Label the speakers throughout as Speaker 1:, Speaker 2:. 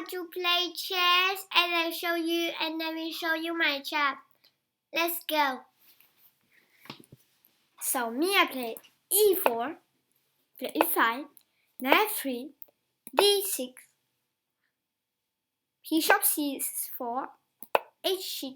Speaker 1: how to play chess, and I will show you my chart. Let's go. So me, I play e4, play e5, knight f3, d6, bishop c4, h6.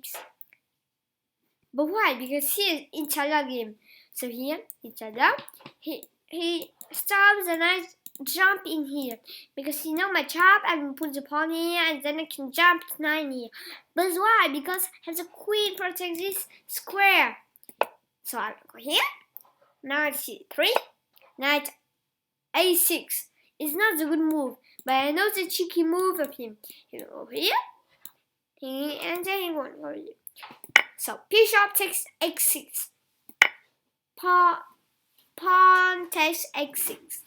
Speaker 1: But why? Because he is in Chada game. So here, in Chada, he stops the knight jump in here. Because you know my trap, I can put the pawn here and then I can jump to 9 here. But why? Because the queen protects this square. So I will go here. Knight c3, knight a6. It's not the good move, but I know the cheeky move of him. He will go here, and then he won't go here. So bishop takes x6, pawn takes x6,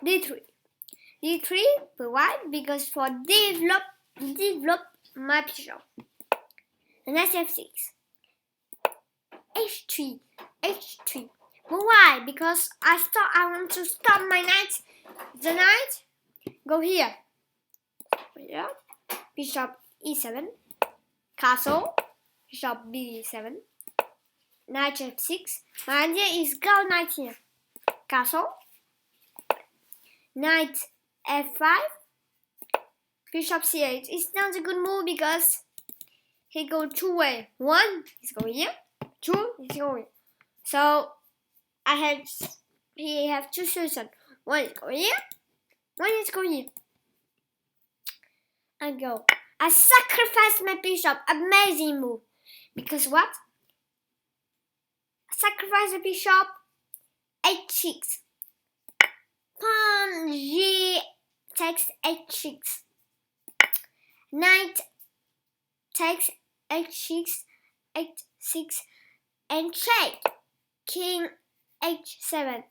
Speaker 1: d3, but why? Because for develop my bishop. And that's f6, h3. But why? Because I want to stop my knight. The knight go here. Yeah. Bishop e7, castle, bishop b7, knight f6. My idea is go knight here, castle, knight f5, bishop c8. It's not a good move because he go two way. One is go here, two is go here. So he have two solutions. One is go here, one is go here. I sacrifice my bishop. Amazing move. Because what? Sacrifice the bishop. h6. Pawn g takes h6. Knight takes h6, h6, and check. King h7.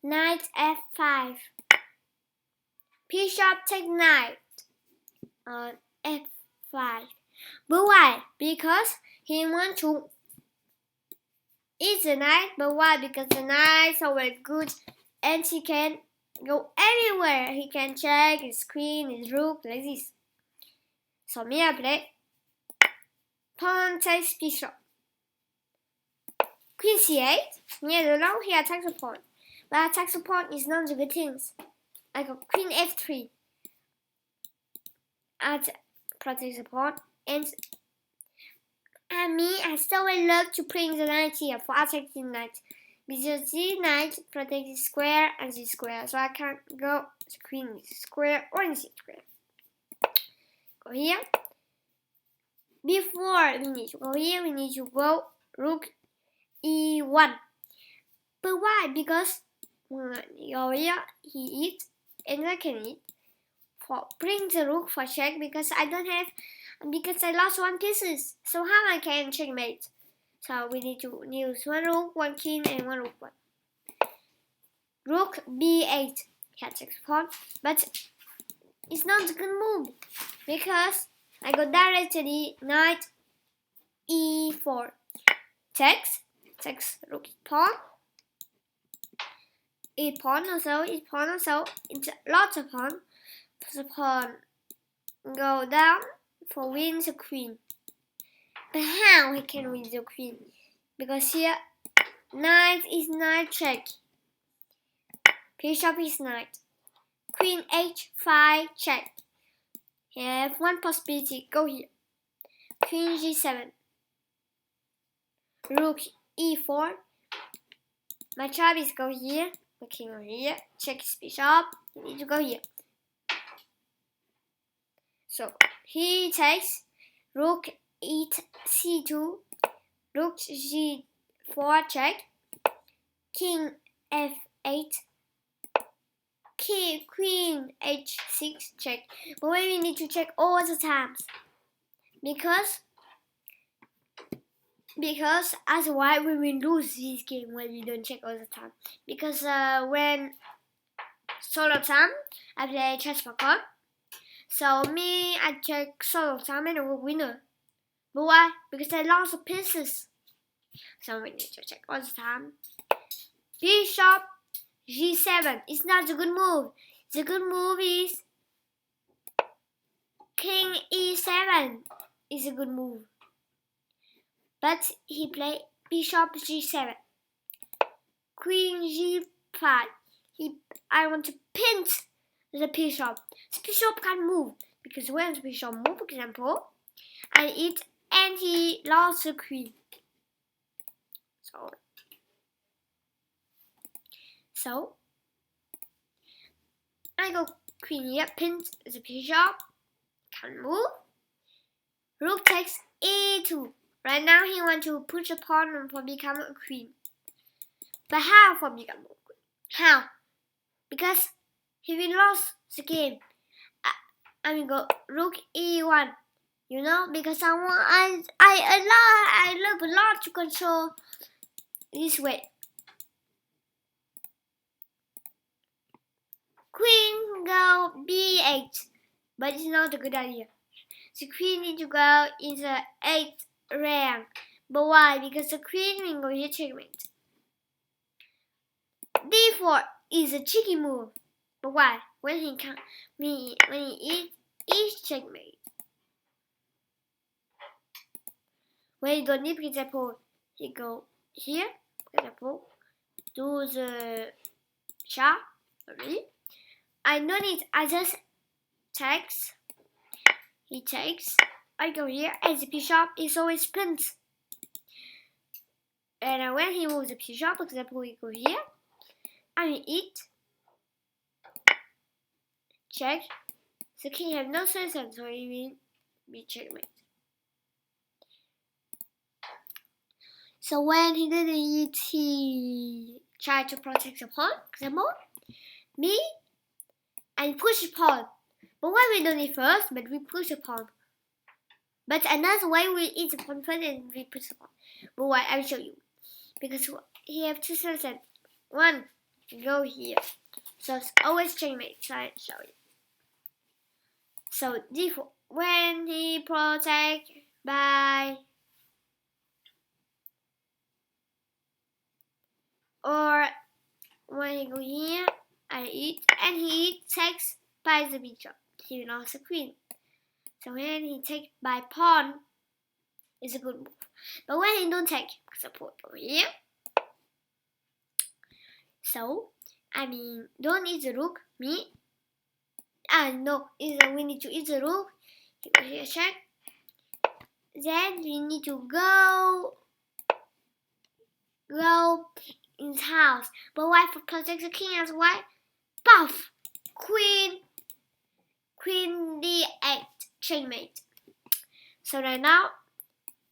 Speaker 1: Knight f5. Bishop take knight on f5. But why? Because he want to eat the knight. But why? Because the knight is always good and he can go anywhere. He can check his queen, his rook, like this. So me, I play pawn takes bishop. Queen c8. Near the long, he attacks the pawn. But attacks the pawn is not the good things. I go queen f3. Protect the pawn, and I still will love to bring the knight here for attacking knight, because the knight protects the square and the square, so I can't go the queen in the square or in the square. Go here. Before we need to go here, we need to go rook e1. But why? Because when I go here, he eats, and I can eat. Bring the rook for check because I lost one pieces. So how I can checkmate? So we need to use one rook, one king, and one rook one. Rook b8. He takes pawn, but it's not a good move because I go directly knight e4. Takes rook pawn. E pawn also. It's lots of pawn. The pawn go down for win the queen. But how he can win the queen? Because here knight is knight check. Bishop is knight. Queen h5 check. He have one possibility. Go here. Queen g7. Rook e4. My trap is go here. The king go here. Check his bishop. You need to go here. So he takes rook c2, rook g4 check, king f8, queen h6 check. But we need to check all the times because otherwise we will lose this game when we don't check all the time. Because when solo time I play chess for fun. So me, I check solo time and I will winner. But why? Because I lost the pieces. So we need to check all the time. Bishop g7 is not a good move. The good move is king e7 is a good move. But he played bishop g7. Queen g5. I want to pinch the bishop. The bishop can't move because when the bishop moves, for example, and he lost the queen. So I go queen here, pinch the bishop, can't move. Rook takes e2. Right now he wants to push a pawn for become a queen. But how for become a queen? How? Because he will lose the game. I will go rook e1. You know, because I love a lot to control this way. Queen go b8, but it's not a good idea. The queen needs to go in the 8th rank. But why? Because the queen will go here checkmate. d4 is a tricky move. But why? When he eats checkmate. When you don't need, for example, he go here, for example, do the char. I don't need. I just takes. He takes. I go here, and the bishop is always pinned. And when he moves the bishop, for example, we go here, and we eat. Check. The king has no solution, so he will be checkmate. So when he didn't eat, he tried to protect the pawn, for example, me, and push the pawn. But why we don't eat first, but we push the pawn. But another way we eat the pawn first and we push the pawn. But why? I'll show you. Because he have two solutions. One, go here. So it's always checkmate. So I'll show you. So d4, when he protect by, or when he go here, I eat, and he takes by the bishop. He lost the queen. So when he takes by pawn, it's a good move. But when he don't take, support over here. So don't eat the rook. Me. No, we need to eat the rook. Here, check. Then we need to go in his house. But why? For protect the king as well. Puff, queen d8, checkmate. So right now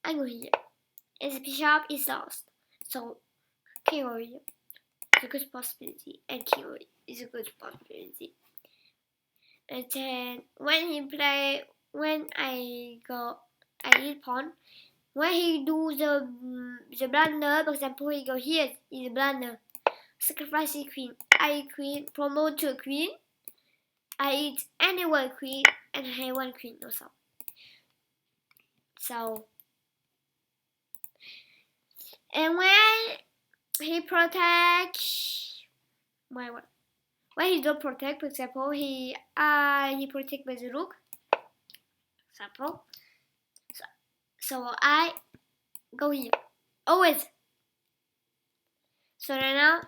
Speaker 1: I go here, and the bishop is lost. So king over here is a good possibility, and king over here is a good possibility. And then when I eat pawn. When he do the blunder, for example, he go here, is a blunder. Sacrifice the queen. I eat queen, promote to a queen. I eat any one queen, and I have one queen also. So, and when he protects, when he don't protect, for example, he protect by the rook. Example. So I go here, always. So right now,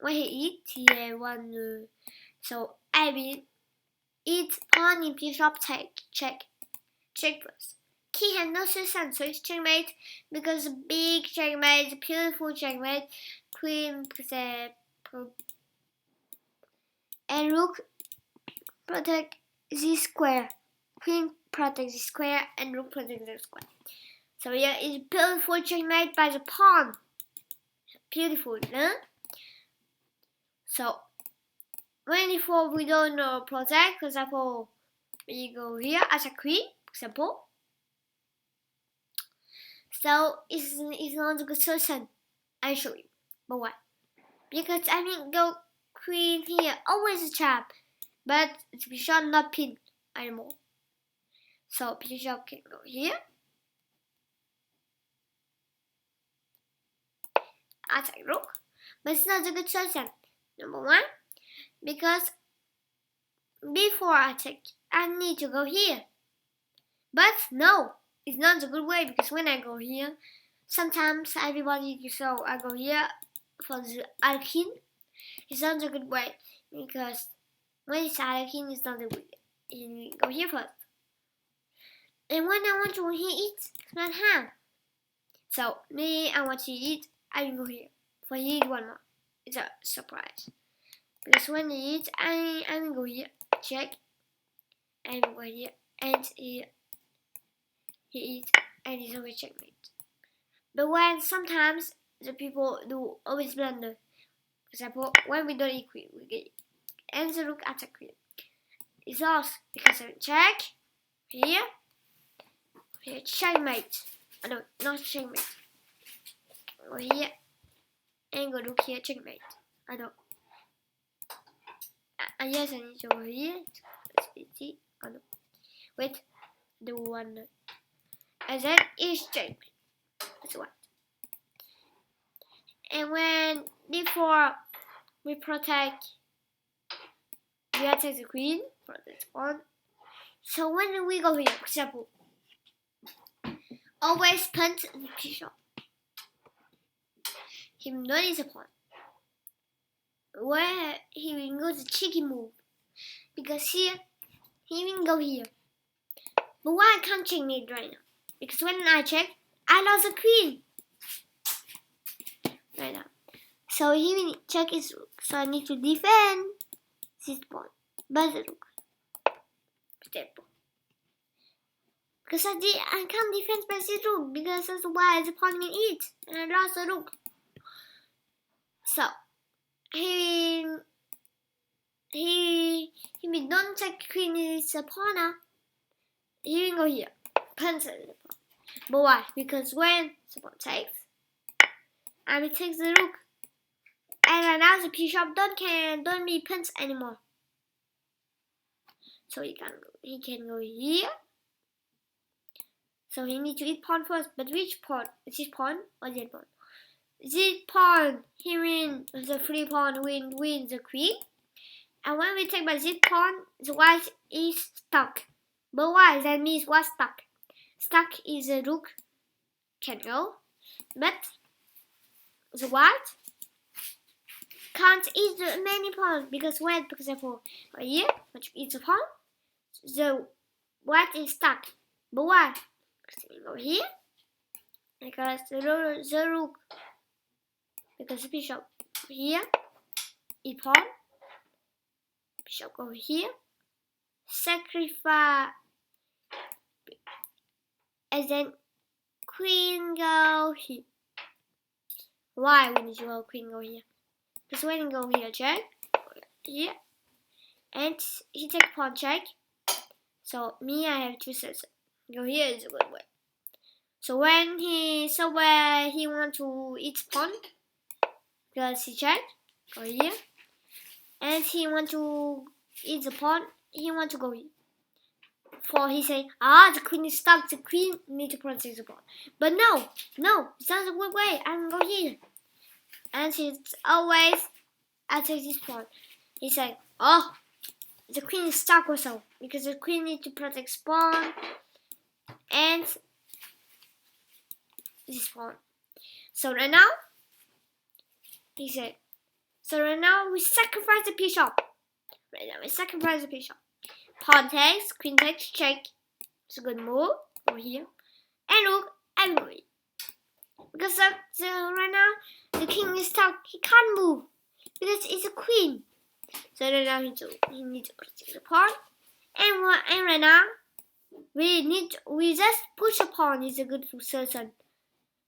Speaker 1: when he eats, he has one. So I will eat pawn in bishop check first. King has no solution, so it's checkmate because big checkmate, beautiful checkmate. Queen and rook protect this square. Queen protects the square and rook protects the square. So yeah, it's beautiful checkmate by the pawn. Beautiful, huh? So before we don't protect, for example, we go here as a queen, for example. So it's not a good solution. I'll show you. But why? Because go queen here, always a trap, but the bishop not pinned anymore. So bishop can go here. Attack rook, but it's not a good solution. Number one, because before I take, I need to go here. But no, it's not a good way, because when I go here, sometimes everybody, so I go here for the alkene. It's not a good way, because when it's alkene, it's not a good way. You go here first. And when I want to eat, it's not ham. So me, I want to eat, I will go here. For eat one more. It's a surprise. Because when you eat, I will go here, check, and go here, and here, he eats, and he's always checkmate. But when sometimes the people do always blunder. For example, when we don't eat queen, we get and the rook attack queen. It's lost because I check here, checkmate. Oh, no, not checkmate. Go here and go look here, checkmate. I know. Yes, I need to go here. See? Oh no. Wait, the one. And then is checkmate. That's what. And when before we attack the queen, protect one. So when we go here, for example, always punt the bishop. He will not use a pawn. Where he will go the cheeky move, because here he will go here. But why I can't checkmate right now? Because when I check, I lost the queen right now. So he will check his rook. So I need to defend this pawn by the rook. Because I can't defend by this rook, because that's why the pawn will eat, and I lost the rook. So he will don't check queen is a pawn now. He will go here, punch the pawn. But why? Because when the pawn takes, I will take the rook, and now the bishop don't be punched anymore. So he can go here. So he needs to eat pawn first. But which pawn? Is this pawn or this pawn? This pawn, he wins the free pawn, wins the queen. And when we take by this pawn, the white is stuck. But why? That means what's stuck? Stuck is the rook can go, but the white can't eat the many pawns, because when, for example, right here, when you eat the pawn, the white is stuck. But why? Because we go here, because the rook, because the bishop here, eat pawn, bishop go here, sacrifice, and then queen go here. Why we need to go queen go here? Because when you go here, check, here, and he take pawn check. So me, I have two sets. Go here is a good way. So when where he want to eat pawn, because he check, go here, and he want to eat the pawn, he want to go here. For he say, the queen is stuck, the queen need to protect the pawn. But no, it's not a good way, I'm going to go here. And it's always, I take this pawn. He say, the queen is stuck or so, because the queen need to protect pawn and this pawn. So right now, he said, so right now we sacrifice the bishop. Right now we sacrifice the bishop. Pawn takes, queen takes, check. It's a good move over here. And look, I'm going. Because right now the king is stuck. He can't move because it's a queen. So right now he needs to protect the pawn. And right now we just push a pawn. It's a good solution.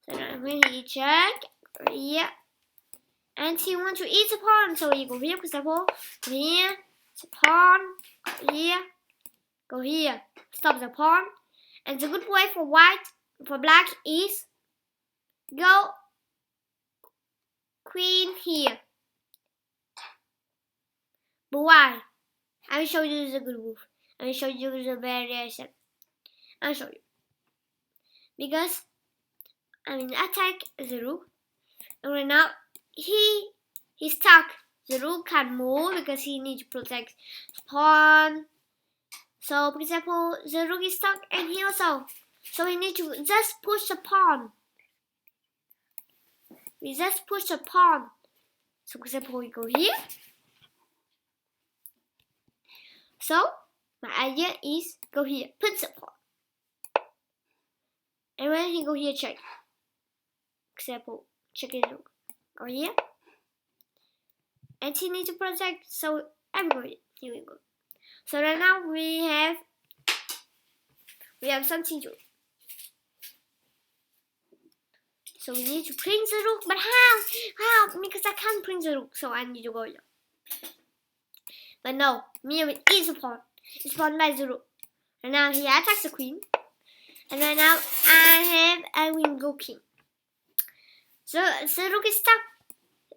Speaker 1: So now when he check here, and he wants to eat the pawn, so he go here, for example, here, the pawn, here, go here, stop the pawn. And the good way for black is go queen here. But why? I will show you the good move. I will show you the variation. I will show you. Because I mean attack the rook. And right now he's stuck. The rook can't move because he needs to protect the pawn. So, for example, the rook is stuck and here also. So we need to just push the pawn. We just push the pawn. So, for example, we go here. So, my idea is go here, put the pawn. And when he go here, check. Example, check his rook. Go here. And he needs to protect, so I'm going. Here we go. So right now we have something to do. So we need to bring the rook, but how? How? Because I can't bring the rook, so I need to go here. But no, me will eat the pawn. It's pawned by the rook. And now he attacks the queen. And right now I will go king. So the rook is stuck.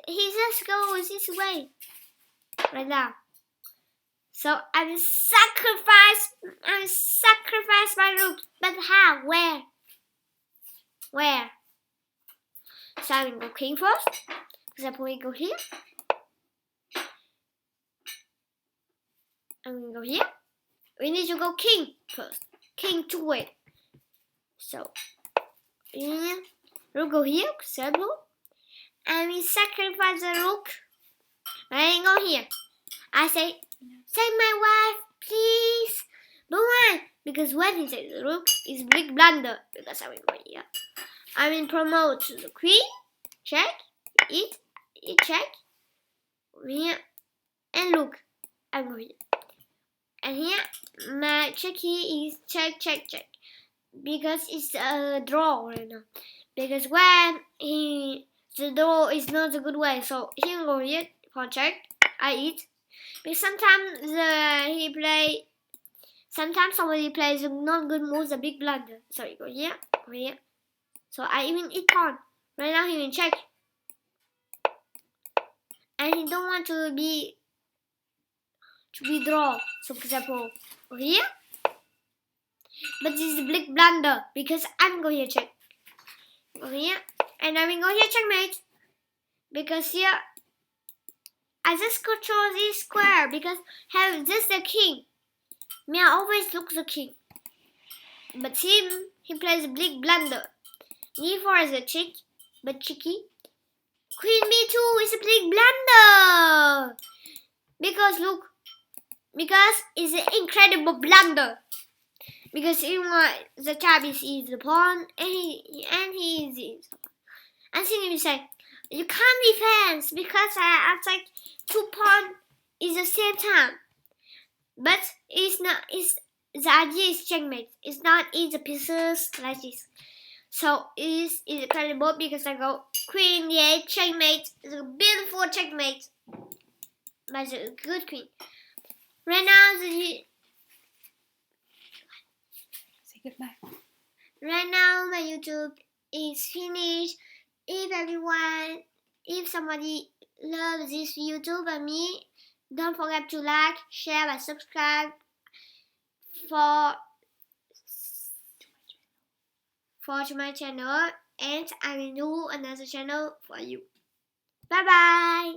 Speaker 1: He just goes this way. Right now. So I will sacrifice my rook. But how? Where? Where? So I will go king first. For example, we go here. And we go here. We need to go king first. King to wait. So rook go here, for example. And we sacrifice the rook. I go here. I say, save my wife, please. But why? Because when he says the rook, it's big blunder. Because I will go here. I will promote to the queen. Check. It check. Here. And look. I go here. And here, my check here is check. Because it's a draw right now. Because when the draw is not a good way. So he go here for check. I eat. Because sometimes somebody plays a not good moves, a big blunder. So you go here. So I even eat pawn. Right now he will check. And he don't want to be draw. So for example, go here. But this is a big blunder because I'm going here check. Go here. And I will go here checkmate. Because here I just control this square because have this the king. Me I always look the king. But him he plays a big blunder. E4 is a check, but cheeky. Queen B2 is a big blunder. Because look. Because it's an incredible blunder. Because the tab is the pawn and he is the pawn. And then you say, you can't defend because I attack two pawns at the same time. But it's not. The idea is checkmate. It's not the pieces like this. So it's incredible because I go queen d8 checkmate. It's a beautiful checkmate by the good queen. Right now
Speaker 2: say goodbye.
Speaker 1: Right now my YouTube is finished. If somebody loves this YouTube and me, don't forget to like, share, and subscribe to my channel, and I will do another channel for you. Bye bye.